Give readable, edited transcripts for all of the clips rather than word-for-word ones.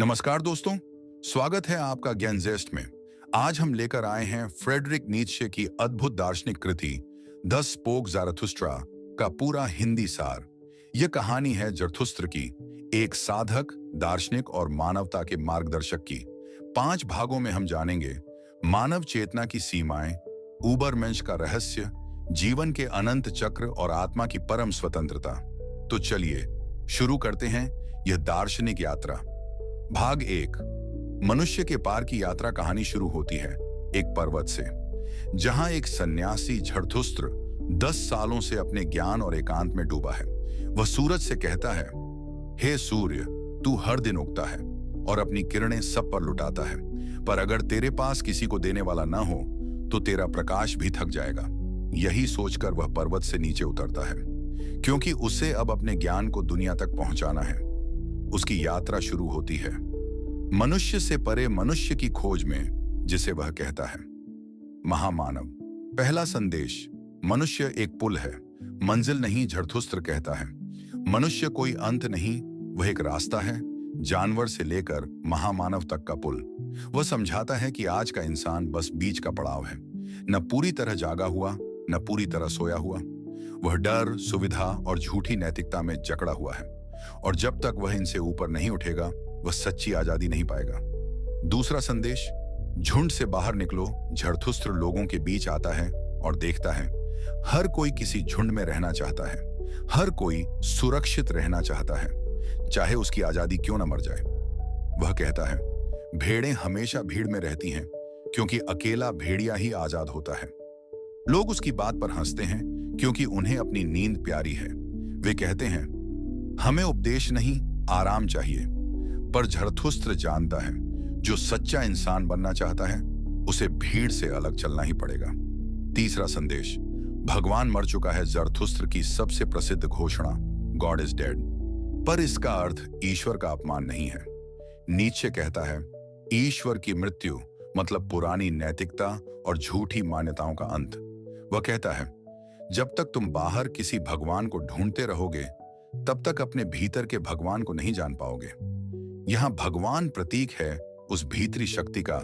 नमस्कार दोस्तों, स्वागत है आपका ज्ञान जेस्ट में। आज हम लेकर आए हैं फ्रेडरिक नीत्शे की अद्भुत दार्शनिक कृति द स्पोक ज़ारथुस्ट्रा का पूरा हिंदी सार। यह कहानी है ज़रथुस्त्र की, एक साधक, दार्शनिक और मानवता के मार्गदर्शक की। 5 भागों में हम जानेंगे मानव चेतना की सीमाएं, ऊबरमेंश का रहस्य, जीवन के अनंत चक्र और आत्मा की परम स्वतंत्रता। तो चलिए शुरू करते हैं यह दार्शनिक यात्रा। भाग 1, मनुष्य के पार की यात्रा। कहानी शुरू होती है एक पर्वत से, जहां एक सन्यासी ज़रथुस्त्र 10 सालों से अपने ज्ञान और एकांत में डूबा है। वह सूरज से कहता है, हे सूर्य, तू हर दिन उगता है और अपनी किरणें सब पर लुटाता है, पर अगर तेरे पास किसी को देने वाला न हो तो तेरा प्रकाश भी थक जाएगा। यही सोचकर वह पर्वत से नीचे उतरता है, क्योंकि उसे अब अपने ज्ञान को दुनिया तक पहुंचाना है। उसकी यात्रा शुरू होती है मनुष्य से परे मनुष्य की खोज में, जिसे वह कहता है महामानव। पहला संदेश, मनुष्य एक पुल है, मंजिल नहीं। ज़रथुस्त्र कहता है मनुष्य कोई अंत नहीं, वह एक रास्ता है, जानवर से लेकर महामानव तक का पुल। वह समझाता है कि आज का इंसान बस बीच का पड़ाव है, न पूरी तरह जागा हुआ न पूरी तरह सोया हुआ। वह डर, सुविधा और झूठी नैतिकता में जकड़ा हुआ है, और जब तक वह इनसे ऊपर नहीं उठेगा वह सच्ची आजादी नहीं पाएगा। दूसरा संदेश, झुंड से बाहर निकलो। ज़रथुस्त्र लोगों के बीच आता है और देखता है हर कोई किसी झुंड में रहना चाहता है, हर कोई सुरक्षित रहना चाहता है, चाहे उसकी आजादी क्यों न मर जाए। वह कहता है भेड़ें हमेशा भीड़ में रहती हैं, क्योंकि अकेला भेड़िया ही आजाद होता है। लोग उसकी बात पर हंसते हैं, क्योंकि उन्हें अपनी नींद प्यारी है। वे कहते हैं हमें उपदेश नहीं, आराम चाहिए। पर ज़रथुस्त्र जानता है जो सच्चा इंसान बनना चाहता है उसे भीड़ से अलग चलना ही पड़ेगा। तीसरा संदेश, भगवान मर चुका है। ज़रथुस्त्र की सबसे प्रसिद्ध घोषणा, गॉड इज डेड। पर इसका अर्थ ईश्वर का अपमान नहीं है। नीत्शे कहता है ईश्वर की मृत्यु मतलब पुरानी नैतिकता और झूठी मान्यताओं का अंत। वह कहता है जब तक तुम बाहर किसी भगवान को ढूंढते रहोगे तब तक अपने भीतर के भगवान को नहीं जान पाओगे। यहां भगवान प्रतीक है उस भीतरी शक्ति का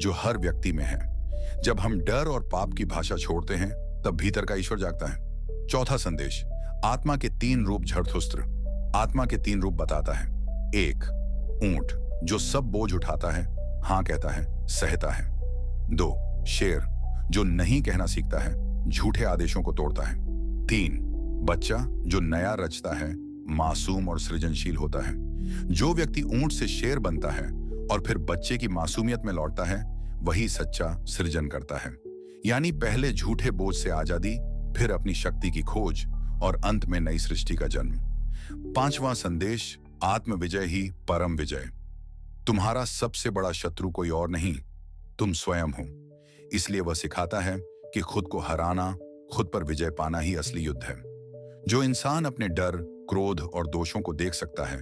जो हर व्यक्ति में है। जब हम डर और पाप की भाषा छोड़ते हैं तब भीतर का ईश्वर जागता है। चौथा संदेश, आत्मा के 3 रूप। ज़रथुस्त्र आत्मा के 3 रूप बताता है। 1, ऊंट जो सब बोझ उठाता है, हाँ कहता है, सहता है। 2, शेर जो नहीं कहना सीखता है, झूठे आदेशों को तोड़ता है। 3, बच्चा जो नया रचता है, मासूम और सृजनशील होता है। जो व्यक्ति ऊंट से शेर बनता है और फिर बच्चे की मासूमियत में लौटता है, वही सच्चा सृजन करता है। यानी पहले झूठे बोझ से आजादी, फिर अपनी शक्ति की खोज और अंत में नई सृष्टि का जन्म। 5वां संदेश, आत्म विजय ही परम विजय। तुम्हारा सबसे बड़ा शत्रु कोई और नहीं, तुम स्वयं हो। इसलिए वह सिखाता है कि खुद को हराना, खुद पर विजय पाना ही असली युद्ध है। जो इंसान अपने डर, क्रोध और दोषों को देख सकता है,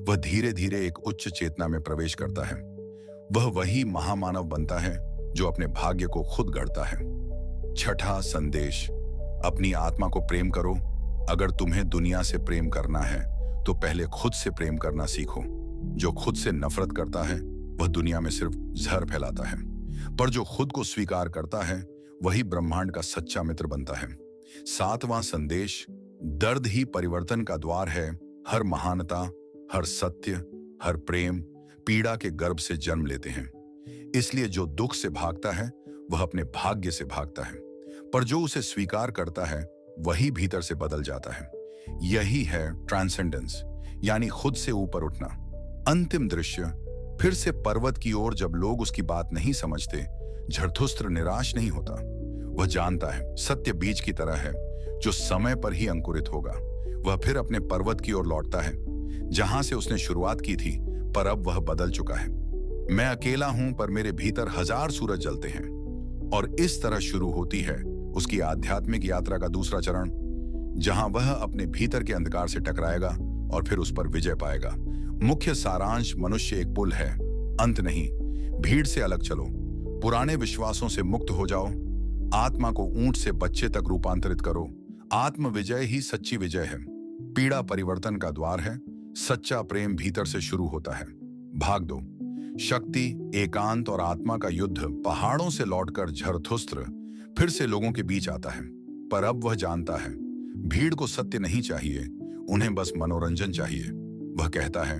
वह धीरे धीरे एक उच्च चेतना में प्रवेश करता है। वह वही महामानव बनता है जो अपने भाग्य को खुद गढ़ता है। 6ठा संदेश, अपनी आत्मा को प्रेम करो। अगर तुम्हें दुनिया से प्रेम करना है तो पहले खुद से प्रेम करना सीखो। जो खुद से नफरत करता है वह दुनिया में सिर्फ जहर फैलाता है, पर जो खुद को स्वीकार करता है वही ब्रह्मांड का सच्चा मित्र बनता है। 7वां संदेश, दर्द ही परिवर्तन का द्वार है। हर महानता, हर सत्य, हर प्रेम पीड़ा के गर्भ से जन्म लेते हैं। इसलिए जो दुख से भागता है वह अपने भाग्य से भागता है, पर जो उसे स्वीकार करता है वही भीतर से बदल जाता है। यही है ट्रांसेंडेंस, यानी खुद से ऊपर उठना। अंतिम दृश्य, फिर से पर्वत की ओर। जब लोग उसकी बात नहीं समझते, ज़रथुस्त्र निराश नहीं होता। वह जानता है सत्य बीज की तरह है जो समय पर ही अंकुरित होगा। वह फिर अपने पर्वत की ओर लौटता है जहां से उसने शुरुआत की थी, पर अब वह बदल चुका है। मैं अकेला हूं, पर मेरे भीतर 1000 सूरज जलते हैं। और इस तरह शुरू होती है उसकी आध्यात्मिक यात्रा का दूसरा चरण, जहां वह अपने भीतर के अंधकार से टकराएगा और फिर उस पर विजय पाएगा। मुख्य सारांश, मनुष्य एक पुल है, अंत नहीं। भीड़ से अलग चलो, पुराने विश्वासों से मुक्त हो जाओ, आत्मा को ऊंट से बच्चे तक रूपांतरित करो। आत्म विजय ही सच्ची विजय है। पीड़ा परिवर्तन का द्वार है, सच्चा प्रेम भीतर से शुरू होता है। भाग 2। शक्ति, एकांत और आत्मा का युद्ध। पहाड़ों से लौटकर झरथुस्त्र फिर से लोगों के बीच आता है, पर अब वह जानता है भीड़ को सत्य नहीं चाहिए, उन्हें बस मनोरंजन चाहिए। वह कहता है,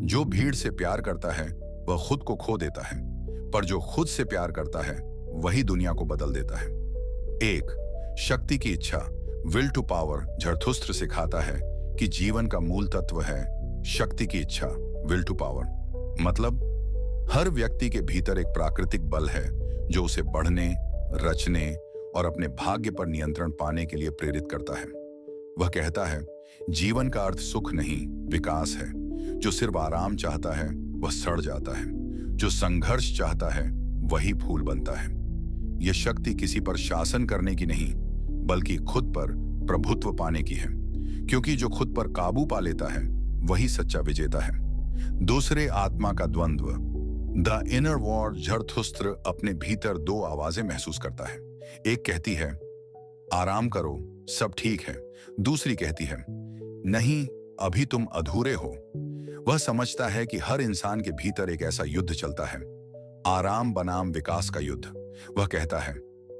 जो भीड़ से प्यार करता है वह खुद को खो देता है, पर जो खुद से प्यार करता है वही दुनिया को बदल देता है। 1। शक्ति की इच्छा, विल टू पावर। झरथुस्त्र सिखाता है कि जीवन का मूल तत्व है शक्ति की इच्छा, विल टू पावर। मतलब हर व्यक्ति के भीतर एक प्राकृतिक बल है जो उसे बढ़ने, रचने और अपने भाग्य पर नियंत्रण पाने के लिए प्रेरित करता है। वह कहता है, जीवन का अर्थ सुख नहीं, विकास है। जो सिर्फ आराम चाहता है वह सड़ जाता है, जो संघर्ष चाहता है वही फूल बनता है। यह शक्ति किसी पर शासन करने की नहीं, बल्कि खुद पर प्रभुत्व पाने की है, क्योंकि जो खुद पर काबू पा लेता है वही सच्चा विजेता है। दूसरे, आत्मा का द्वंद्व, द इनर वॉर। झरथुस्त्र अपने भीतर दो आवाजें महसूस करता है। एक कहती है, आराम करो, सब ठीक है। दूसरी कहती है, नहीं, अभी तुम अधूरे हो। वह समझता है कि हर इंसान के भीतर एक ऐसा युद्ध चलता है, आराम बनाम विकास का युद्ध। वह कहता है,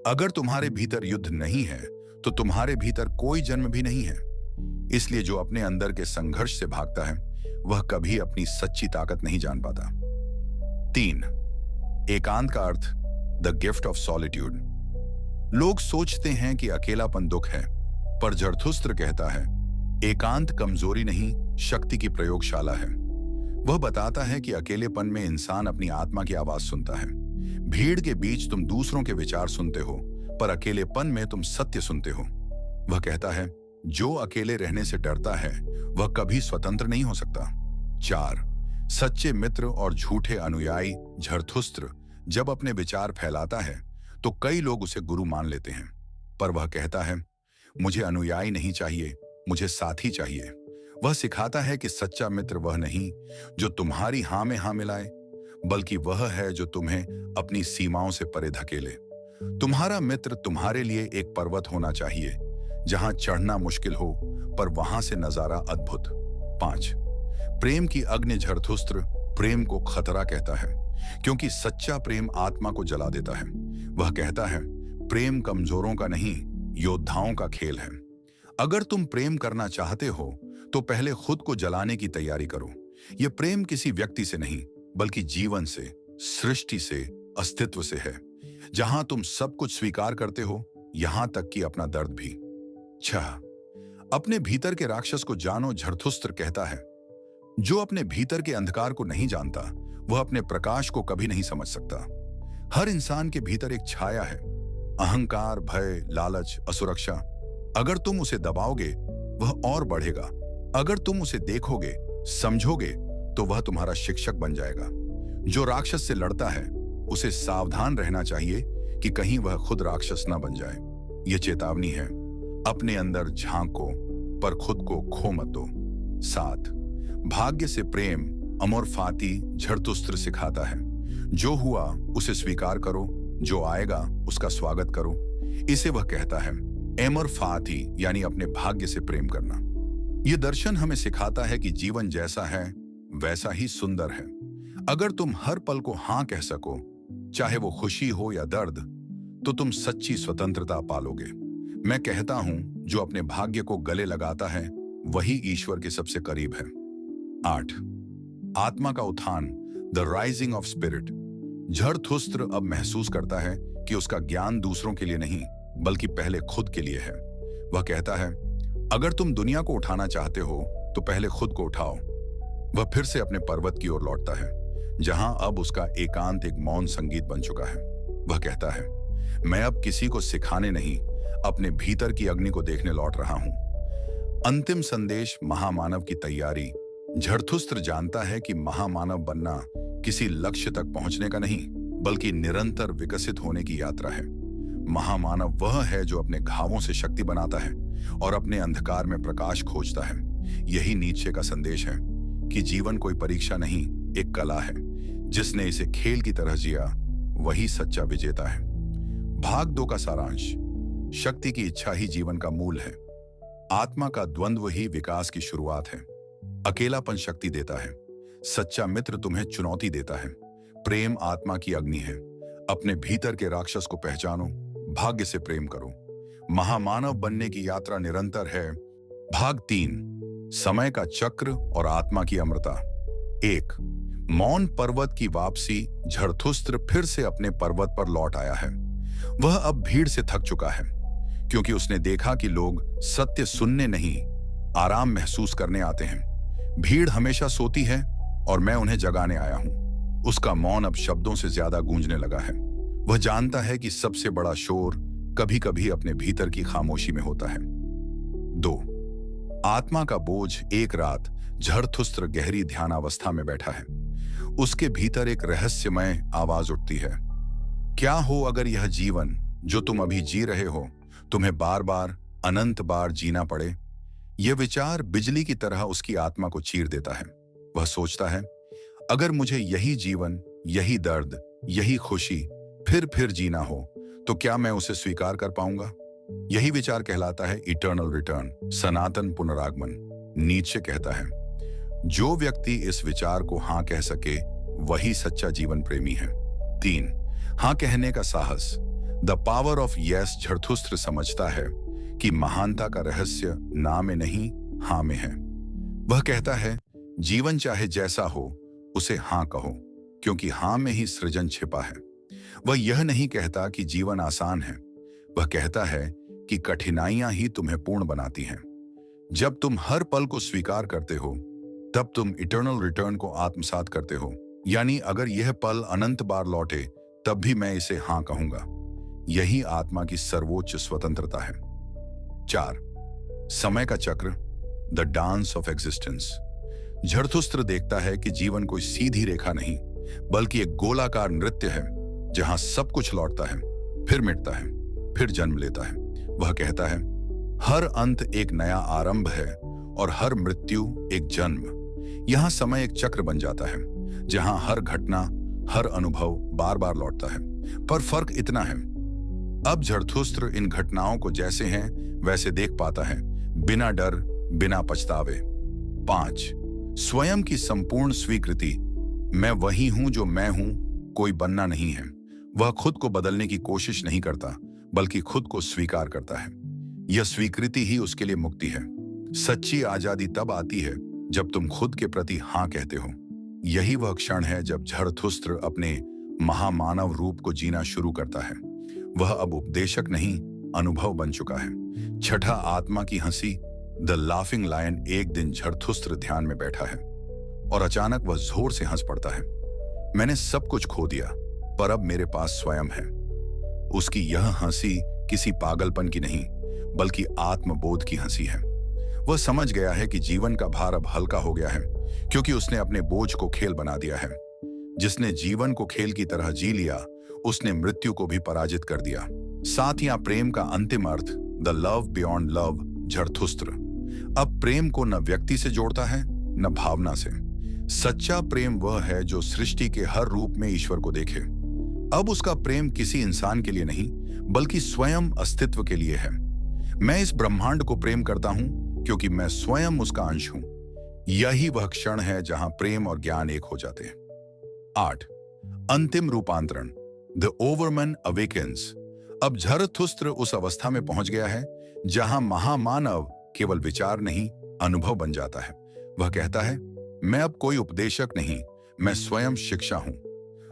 अगर तुम्हारे भीतर युद्ध नहीं है तो तुम्हारे भीतर कोई जन्म भी नहीं है। इसलिए जो अपने अंदर के संघर्ष से भागता है वह कभी अपनी सच्ची ताकत नहीं जान पाता। 3। एकांत का अर्थ, द गिफ्ट ऑफ सॉलिट्यूड। लोग सोचते हैं कि अकेलापन दुख है, पर झरथुस्त्र कहता है, एकांत कमजोरी नहीं, शक्ति की प्रयोगशाला है। वह बताता है कि अकेलेपन में इंसान अपनी आत्मा की आवाज सुनता है। भीड़ के बीच तुम दूसरों के विचार सुनते हो, पर अकेलेपन में तुम सत्य सुनते हो। वह कहता है, जो अकेले रहने से डरता है वह कभी स्वतंत्र नहीं हो सकता। 4। सच्चे मित्र और झूठे अनुयायी। झरथुस्त्र जब अपने विचार फैलाता है तो कई लोग उसे गुरु मान लेते हैं, पर वह कहता है, मुझे अनुयायी नहीं चाहिए, मुझे साथी चाहिए। वह सिखाता है कि सच्चा मित्र वह नहीं जो तुम्हारी हां में हां मिलाए, बल्कि वह है जो तुम्हें अपनी सीमाओं से परे धकेले। तुम्हारा मित्र तुम्हारे लिए एक पर्वत होना चाहिए जहां चढ़ना मुश्किल हो, पर वहां से नजारा अद्भुत। 5। प्रेम की अग्नि। झरथुस्त्र प्रेम को खतरा कहता है, क्योंकि सच्चा प्रेम आत्मा को जला देता है। वह कहता है, प्रेम कमजोरों का नहीं, योद्धाओं का खेल है। अगर तुम प्रेम करना चाहते हो तो पहले खुद को जलाने की तैयारी करो। यह प्रेम किसी व्यक्ति से नहीं, बल्कि जीवन से, सृष्टि से, अस्तित्व से है। जहां तुम सब कुछ स्वीकार करते हो, यहां तक कि अपना दर्द भी। 6। अपने भीतर के राक्षस को जानो। झरथुस्त्र कहता है, जो अपने भीतर के अंधकार को नहीं जानता वह अपने प्रकाश को कभी नहीं समझ सकता। हर इंसान के भीतर एक छाया है, अहंकार, भय, लालच, असुरक्षा। अगर तुम उसे दबाओगे वह और बढ़ेगा। अगर तुम उसे देखोगे, समझोगे, तो वह तुम्हारा शिक्षक बन जाएगा। जो राक्षस से लड़ता है उसे सावधान रहना चाहिए कि कहीं वह खुद राक्षस न बन जाए। यह चेतावनी है, अपने अंदर झांको, पर खुद को खो मत दो। 7। भाग्य से प्रेम। अमर फाती। झरथुस्त्र सिखाता है, जो हुआ उसे स्वीकार करो, जो आएगा उसका स्वागत करो। इसे वह कहता है, एमर फाती, यानी अपने भाग्य से प्रेम करना। यह दर्शन हमें सिखाता है कि जीवन जैसा है वैसा ही सुंदर है। अगर तुम हर पल को हां कह सको, चाहे वो खुशी हो या दर्द, तो तुम सच्ची स्वतंत्रता पालोगे। मैं कहता हूं, जो अपने भाग्य को गले लगाता है वही ईश्वर के सबसे करीब है। 8। आत्मा का उत्थान। The rising of spirit. Zarathustra अब महसूस करता है कि उसका ज्ञान दूसरों के लिए नहीं, बल्कि पहले खुद के लिए है। वह कहता है, अगर तुम दुनिया को उठाना चाहते हो तो पहले खुद को उठाओ। वह फिर से अपने पर्वत की ओर लौटता है, जहां अब उसका एकांत एक मौन संगीत बन चुका है। वह कहता है, मैं अब किसी को सिखाने नहीं, अपने भीतर की अग्नि को देखने लौट रहा हूं। अंतिम संदेश, महामानव की तैयारी। झरथुस्त्र जानता है कि महामानव बनना किसी लक्ष्य तक पहुंचने का नहीं, बल्कि निरंतर विकसित होने की यात्रा है। महामानव वह है जो अपने घावों से शक्ति बनाता है और अपने अंधकार में प्रकाश खोजता है। यही नीत्शे का संदेश है कि जीवन कोई परीक्षा नहीं, एक कला है। जिसने इसे खेल की तरह जिया वही सच्चा विजेता है। भाग 2 का सारांश। शक्ति की इच्छा ही जीवन का मूल है। आत्मा का द्वंद्व ही विकास की शुरुआत है। अकेलापन शक्ति देता है, सच्चा मित्र तुम्हें चुनौती देता है। प्रेम आत्मा की अग्नि है। अपने भीतर के राक्षस को पहचानो, भाग्य से प्रेम करो। महामानव बनने की यात्रा निरंतर है। भाग 3, समय का चक्र और आत्मा की अमृता। 1, मौन पर्वत की वापसी। झरथुस्त्र फिर से अपने पर्वत पर लौट आया है। वह अब भीड़ से थक चुका है, क्योंकि उसने देखा कि लोग सत्य सुनने नहीं, आराम महसूस करने आते हैं। भीड़ हमेशा सोती है और मैं उन्हें जगाने आया हूं। उसका मौन अब शब्दों से ज्यादा गूंजने लगा है। वह जानता है कि सबसे बड़ा शोर कभी कभी अपने भीतर की खामोशी में होता है। 2, आत्मा का बोझ। एक रात झरथुस्त्र गहरी ध्यानावस्था में बैठा है। उसके भीतर एक रहस्यमय आवाज उठती है। क्या हो अगर यह जीवन जो तुम अभी जी रहे हो तुम्हें बार बार, अनंत बार जीना पड़े? यह विचार बिजली की तरह उसकी आत्मा को चीर देता है। वह सोचता है, अगर मुझे यही जीवन, यही दर्द, यही खुशी फिर जीना हो तो क्या मैं उसे स्वीकार कर पाऊंगा? यही विचार कहलाता है इटर्नल रिटर्न, सनातन पुनरागमन। नीत्शे कहता है, जो व्यक्ति इस विचार को हां कह सके वही सच्चा जीवन प्रेमी है। 3, हां कहने का साहस। The power of yes. Zarathustra समझता है कि महानता का रहस्य ना में नहीं, हां में है। वह कहता है, जीवन चाहे जैसा हो उसे हां कहो, क्योंकि हां में ही सृजन छिपा है। वह यह नहीं कहता कि जीवन आसान है। वह कहता है कि कठिनाइयां ही तुम्हें पूर्ण बनाती हैं। जब तुम हर पल को स्वीकार करते हो तब तुम इटर्नल रिटर्न को आत्मसात करते हो। यानी अगर यह पल अनंत बार लौटे तब भी मैं इसे हां कहूंगा। यही आत्मा की सर्वोच्च स्वतंत्रता है। 4, समय का चक्र। The dance of existence. Zarathustra देखता है कि जीवन कोई सीधी रेखा नहीं, बल्कि एक गोलाकार नृत्य है जहां सब कुछ लौटता है, फिर मिटता है, फिर जन्म लेता है। वह कहता है, हर अंत एक नया आरंभ है और हर मृत्यु एक जन्म। यहां समय एक चक्र बन जाता है जहां हर घटना, हर अनुभव बार बार लौटता है। पर फर्क इतना है, अब झरथुस्त्र इन घटनाओं को जैसे हैं वैसे देख पाता है, बिना डर, बिना पछतावे। 5, स्वयं की संपूर्ण स्वीकृति। मैं वही हूं जो मैं हूं, कोई बनना नहीं है। वह खुद को बदलने की कोशिश नहीं करता, बल्कि खुद को स्वीकार करता है। यह स्वीकृति ही उसके लिए मुक्ति है। सच्ची आजादी तब आती है जब तुम खुद के प्रति हां कहते हो। यही वह क्षण है जब झरथुस्त्र अपने महामानव रूप को जीना शुरू करता है। वह अब उपदेशक नहीं, अनुभव बन चुका है। छठा, आत्मा की हंसी। The laughing lion. एक दिन झरथुस्त्र ध्यान में बैठा है और अचानक वह जोर से हंस पड़ता है। मैंने सब कुछ खो दिया, पर अब मेरे पास स्वयं है। उसकी यह हंसी किसी पागलपन की नहीं, बल्कि आत्मबोध की हंसी है। वह समझ गया है कि जीवन का भार अब हल्का हो गया है, क्योंकि उसने अपने बोझ को खेल बना दिया है। जिसने जीवन को खेल की तरह जी लिया, उसने मृत्यु को भी पराजित कर दिया। साथियां, प्रेम का अंतिम अर्थ। The love beyond love. Zarathustra अब प्रेम को न व्यक्ति से जोड़ता है, न भावना से। सच्चा प्रेम वह है जो सृष्टि के हर रूप में ईश्वर को देखे। अब उसका प्रेम किसी इंसान के लिए नहीं, बल्कि स्वयं अस्तित्व के लिए है। मैं इस ब्रह्मांड को प्रेम करता हूं क्योंकि मैं स्वयं उसका अंश हूं। यही वह क्षण है जहां प्रेम और ज्ञान एक हो जाते हैं। 8, अंतिम रूपांतरण। The ओवरमैन awakens. अब झरथुस्त्र उस अवस्था में पहुंच गया है जहां महामानव केवल विचार नहीं, अनुभव बन जाता है। वह कहता है, मैं अब कोई उपदेशक नहीं, मैं स्वयं शिक्षा हूं।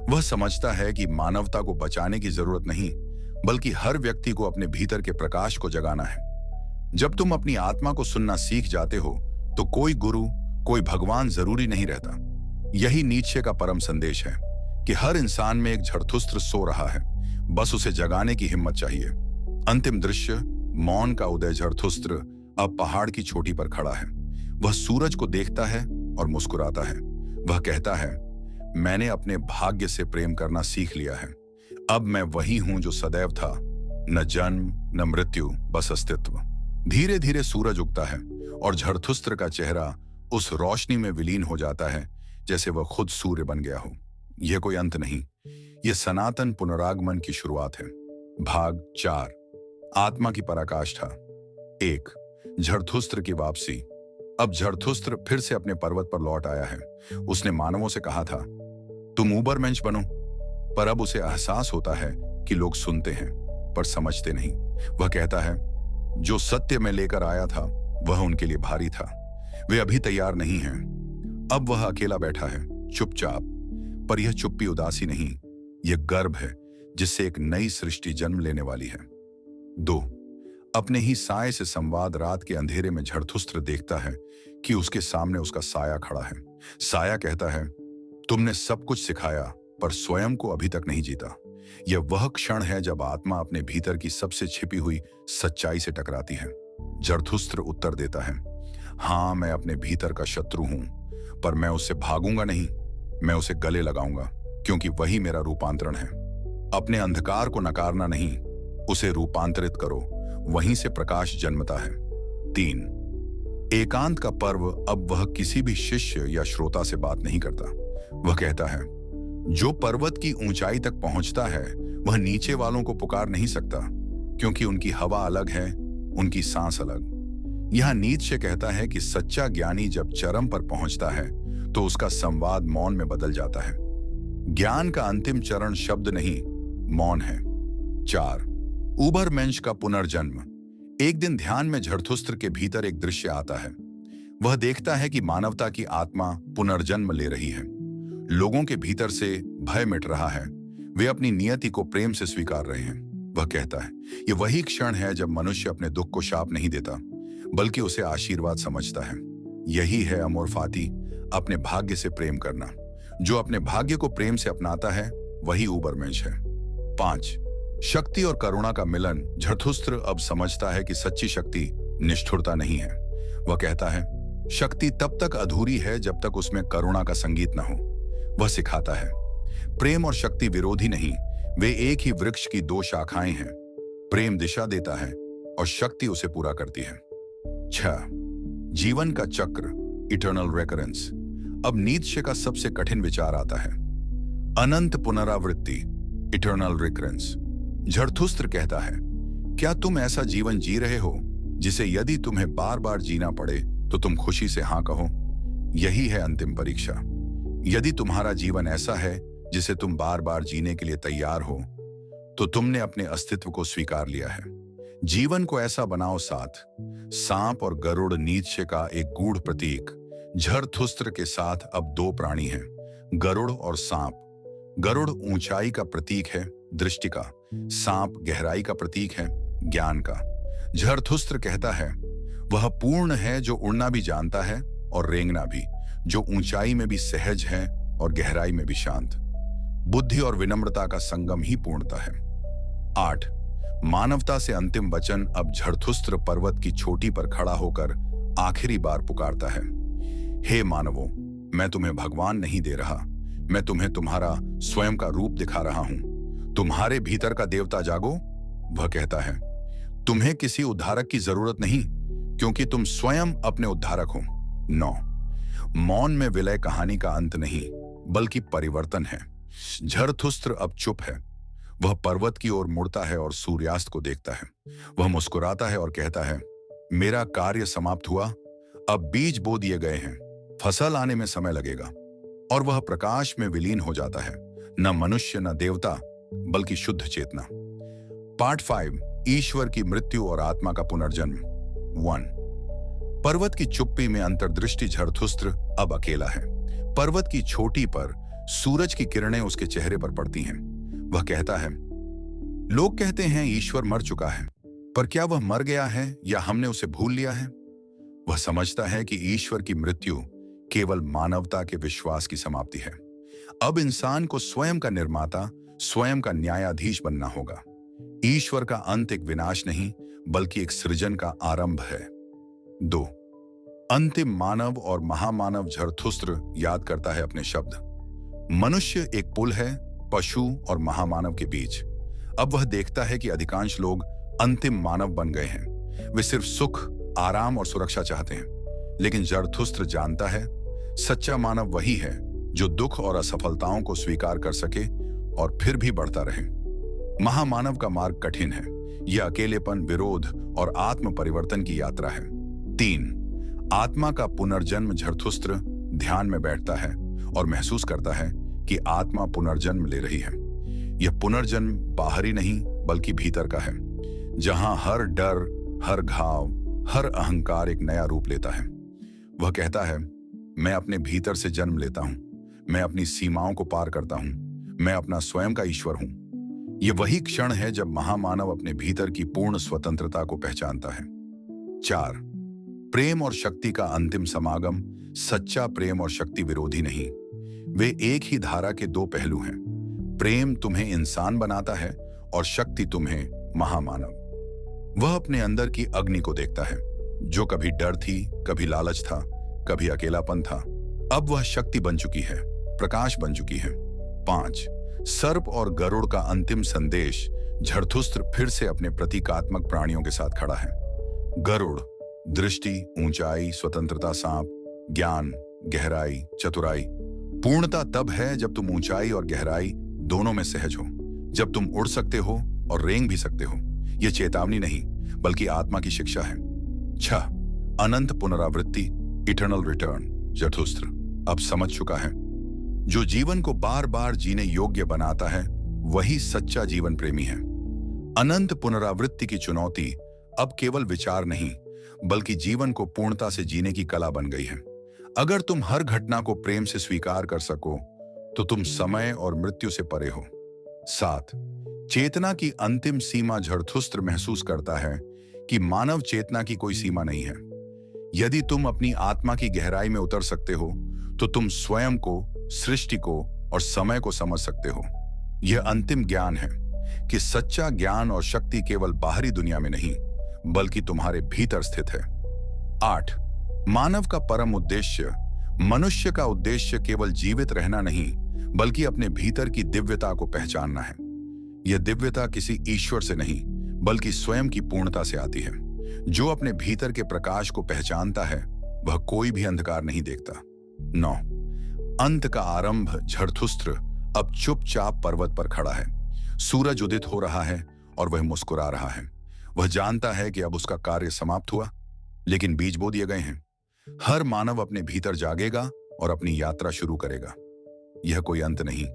वह समझता है कि मानवता को बचाने की जरूरत नहीं, बल्कि हर व्यक्ति को अपने भीतर के प्रकाश को जगाना है। जब तुम अपनी आत्मा को सुनना सीख जाते हो तो कोई गुरु, कोई भगवान जरूरी नहीं रहता। यही नीत्शे का परम संदेश है कि हर इंसान में एक झरथुस्त्र सो रहा है, बस उसे जगाने की हिम्मत चाहिए। अंतिम दृश्य, मौन का उदय। झरथुस्त्र अब पहाड़ की चोटी पर खड़ा है। वह सूरज को देखता है और मुस्कुराता है। वह कहता है, मैंने अपने भाग्य से प्रेम करना सीख लिया है। अब मैं वही हूं जो सदैव था, न जन्म न मृत्यु, बस अस्तित्व। धीरे धीरे सूरज उगता है और झरथुस्त्र का चेहरा उस रोशनी में विलीन हो जाता है जैसे वह खुद सूर्य बन गया हो। यह कोई अंत नहीं, यह सनातन पुनरागमन की शुरुआत है। भाग 4, आत्मा की पराकाष्ठा। 1, झरथुस्त्र की वापसी। अब जरथुस्त्र फिर से अपने पर्वत पर लौट आया है। उसने मानवों से कहा था, तुम ऊबरमेंश बनो। पर अब उसे एहसास होता है कि लोग सुनते हैं पर समझते नहीं। वह कहता है, जो सत्य में लेकर आया था वह उनके लिए भारी था। वे अभी तैयार नहीं हैं। अब वह अकेला बैठा है, चुपचाप। पर यह चुप्पी उदासी नहीं, यह गर्व है जिससे एक नई सृष्टि जन्म लेने वाली है। 2 अपने ही साए से संवाद। रात के अंधेरे में जरथुस्त्र देखता है कि उसके सामने उसका साया खड़ा है। साया कहता है, तुमने सब कुछ सिखाया पर स्वयं को अभी तक नहीं जीता। यह वह क्षण है जब आत्मा अपने भीतर की सबसे छिपी हुई सच्चाई से टकराती है। जरथुस्त्र उत्तर देता है, हाँ, मैं अपने भीतर का शत्रु हूं, पर मैं उससे भागूंगा नहीं, मैं उसे गले लगाऊंगा, क्योंकि वही मेरा रूपांतरण है। अपने अंधकार को नकारना नहीं, उसे रूपांतरित करो, वहीं से प्रकाश जन्मता है। 3 एकांत का पर्व। अब वह किसी भी शिष्य या श्रोता से बात नहीं करता। वह कहता है, जो पर्वत की ऊंचाई तक पहुंचता है वह नीचे वालों को पुकार नहीं सकता, क्योंकि उनकी हवा अलग है, उनकी सांस अलग। यहां नीत्शे कहता है कि सच्चा ज्ञानी जब चरम पर पहुंचता है तो उसका संवाद मौन में बदल जाता है। ज्ञान का अंतिम चरण शब्द नहीं, मौन है। 4 ऊबरमेंश का पुनर्जन्म। एक दिन ध्यान में जरथुस्त्र के भीतर एक दृश्य आता है। वह देखता है कि मानवता की आत्मा पुनर्जन्म ले रही है। लोगों के भीतर से भय मिट रहा है, वे अपनी नियति को प्रेम से स्वीकार रहे हैं। वह कहता है, यह वही क्षण है जब मनुष्य अपने दुख को शाप नहीं देता बल्कि उसे आशीर्वाद समझता है। यही है अमोर फाती, अपने भाग्य से प्रेम करना। जो अपने भाग्य को प्रेम से अपनाता है वही ऊबरमेंश है। 5 शक्ति और करुणा का मिलन। जरथुस्त्र अब समझता है कि सच्ची शक्ति निष्ठुरता नहीं है। वह कहता है, शक्ति तब तक अधूरी है जब तक उसमें करुणा का संगीत न हो। वह सिखाता है, प्रेम और शक्ति विरोधी नहीं, वे एक ही वृक्ष की 2 शाखाएं हैं। प्रेम दिशा देता है और शक्ति उसे पूरा करती है। 6 जीवन का चक्र, इटर्नल रेकरेंस। अब नीत्शे का सबसे कठिन विचार आता है, अनंत पुनरावृत्ति, इटर्नल रिकरेंस। जरथुस्त्र कहता है, क्या तुम ऐसा जीवन जी रहे हो जिसे यदि तुम्हें बार बार जीना पड़े तो तुम खुशी से हां कहो? यही है अंतिम परीक्षा। यदि तुम्हारा जीवन ऐसा है जिसे तुम बार बार जीने के लिए तैयार हो तो तुमने अपने अस्तित्व को स्वीकार लिया है। जीवन को ऐसा बनाओ साथ। सांप और गरुड़ नीत्शे का एक गूढ़ प्रतीक। जरथुस्त्र के साथ अब 2 प्राणी हैं, गरुड़ और सांप। गरुड़ ऊंचाई का प्रतीक है, दृष्टि का। सांप गहराई का प्रतीक है, ज्ञान का। जरथुस्त्र कहता है, वह पूर्ण है जो उड़ना भी जानता है और रेंगना भी, जो ऊंचाई में भी सहज है और गहराई में भी शांत। बुद्धि और विनम्रता का संगम ही पूर्णता है। 8 मानवता से अंतिम वचन। अब जरथुस्त्र पर्वत की चोटी पर खड़ा होकर आखिरी बार पुकारता है, हे मानवों, मैं तुम्हें भगवान नहीं दे रहा, मैं तुम्हें तुम्हारा स्वयं का रूप दिखा रहा हूं। तुम्हारे भीतर का देवता जागो। वह कहता है, तुम्हें किसी उद्धारक की जरूरत नहीं, क्योंकि तुम स्वयं अपने उद्धारक हो। 9 मौन में विलय कहानी का अंत नहीं बल्कि परिवर्तन है। जरथुस्त्र अब चुप है। वह पर्वत की ओर मुड़ता है और सूर्यास्त को देखता है। वह मुस्कुराता है और कहता है, मेरा कार्य समाप्त हुआ, अब बीज बो दिए गए हैं, फसल आने में समय लगेगा। और वह प्रकाश में विलीन हो जाता है, न मनुष्य न देवता बल्कि शुद्ध चेतना। पार्ट 5 ईश्वर की मृत्यु और आत्मा का पुनर्जन्म। 1 पर्वत की चुप्पी में अंतर्दृष्टि। जरथुस्त्र अब अकेला है। पर्वत की चोटी पर सूरज की किरणें उसके चेहरे पर पड़ती हैं। वह कहता है, लोग कहते हैं ईश्वर मर चुका है, पर क्या वह मर गया है या हमने उसे भूल लिया है? वह समझता है कि ईश्वर की मृत्यु केवल मानवता के विश्वास की समाप्ति है। अब इंसान को स्वयं का निर्माता, स्वयं का न्यायाधीश बनना होगा। ईश्वर का अंत एक विनाश नहीं बल्कि एक सृजन का आरंभ है। 2 अंतिम मानव और महामानव। जरथुस्त्र याद करता है अपने शब्द, मनुष्य एक पुल है पशु और महामानव के बीच। अब वह देखता है कि अधिकांश लोग अंतिम मानव बन गए हैं। वे सिर्फ सुख, आराम और सुरक्षा चाहते हैं। लेकिन जरथुस्त्र जानता है, सच्चा मानव वही है जो दुख और असफलताओं को स्वीकार कर सके और फिर भी बढ़ता रहे। महामानव का मार्ग कठिन है। यह अकेलेपन, विरोध और आत्म परिवर्तन की यात्रा है। 3 आत्मा का पुनर्जन्म झरथुस्त्र ध्यान में बैठता है और महसूस करता है कि आत्मा पुनर्जन्म ले रही है। यह पुनर्जन्म बाहरी नहीं बल्कि भीतर का है, जहां हर डर, हर घाव, हर अहंकार एक नया रूप लेता है। वह कहता है, मैं अपने भीतर से जन्म लेता हूं, मैं अपनी सीमाओं को पार करता हूं, मैं अपना स्वयं का ईश्वर हूं। यह वही क्षण है जब महामानव अपने भीतर की पूर्ण स्वतंत्रता को पहचानता है। 4. प्रेम और शक्ति का अंतिम समागम। सच्चा प्रेम और शक्ति विरोधी नहीं, वे एक ही धारा के दो पहलू हैं। प्रेम तुम्हें इंसान बनाता है और शक्ति तुम्हें महामानव। वह अपने अंदर की अग्नि को देखता है, जो कभी डर थी, कभी लालच था, कभी अकेलापन था। अब वह शक्ति बन चुकी है, प्रकाश बन चुकी है। 5. सर्प और गरुड़ का अंतिम संदेश। झरथुस्त्र फिर से अपने प्रतीकात्मक प्राणियों के साथ खड़ा है। गरुड़ दृष्टि, ऊंचाई, स्वतंत्रता, सांप, ज्ञान, गहराई, चतुराई। पूर्णता तब है जब तुम ऊंचाई और गहराई दोनों में सहज हो, जब तुम उड़ सकते हो और रेंग भी सकते हो। यह चेतावनी नहीं बल्कि आत्मा की शिक्षा है। 6. अनंत पुनरावृत्ति, इटर्नल रिटर्न। झरथुस्त्र अब समझ चुका है, जो जीवन को बार बार जीने योग्य बनाता है वही सच्चा जीवन प्रेमी है। अनंत पुनरावृत्ति की चुनौती अब केवल विचार नहीं बल्कि जीवन को पूर्णता से जीने की कला बन गई है। अगर तुम हर घटना को प्रेम से स्वीकार कर सको तो तुम समय और मृत्यु से परे हो। 7. चेतना की अंतिम सीमा। झरथुस्त्र महसूस करता है कि मानव चेतना की कोई सीमा नहीं है। यदि तुम अपनी आत्मा की गहराई में उतर सकते हो तो तुम स्वयं को, सृष्टि को और समय को समझ सकते हो। यह अंतिम ज्ञान है कि सच्चा ज्ञान और शक्ति केवल बाहरी दुनिया में नहीं बल्कि तुम्हारे भीतर स्थित है। 8. मानव का परम उद्देश्य। मनुष्य का उद्देश्य केवल जीवित रहना नहीं बल्कि अपने भीतर की दिव्यता को पहचानना है। यह दिव्यता किसी ईश्वर से नहीं बल्कि स्वयं की पूर्णता से आती है। जो अपने भीतर के प्रकाश को पहचानता है वह कोई भी अंधकार नहीं देखता। 9. अंत का आरंभ। झरथुस्त्र अब चुपचाप पर्वत पर खड़ा है। सूरज उदित हो रहा है और वह मुस्कुरा रहा है। वह जानता है कि अब उसका कार्य समाप्त हुआ, लेकिन बीज बो दिए गए हैं। हर मानव अपने भीतर जागेगा और अपनी यात्रा शुरू करेगा। यह कोई अंत नहीं,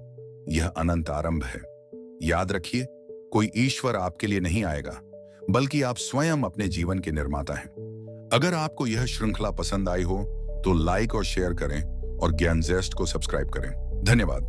यह अनंत आरंभ है। याद रखिए, कोई ईश्वर आपके लिए नहीं आएगा बल्कि आप स्वयं अपने जीवन के निर्माता हैं। अगर आपको यह श्रृंखला पसंद आई हो तो लाइक और शेयर करें और ज्ञान जेस्ट को सब्सक्राइब करें। धन्यवाद।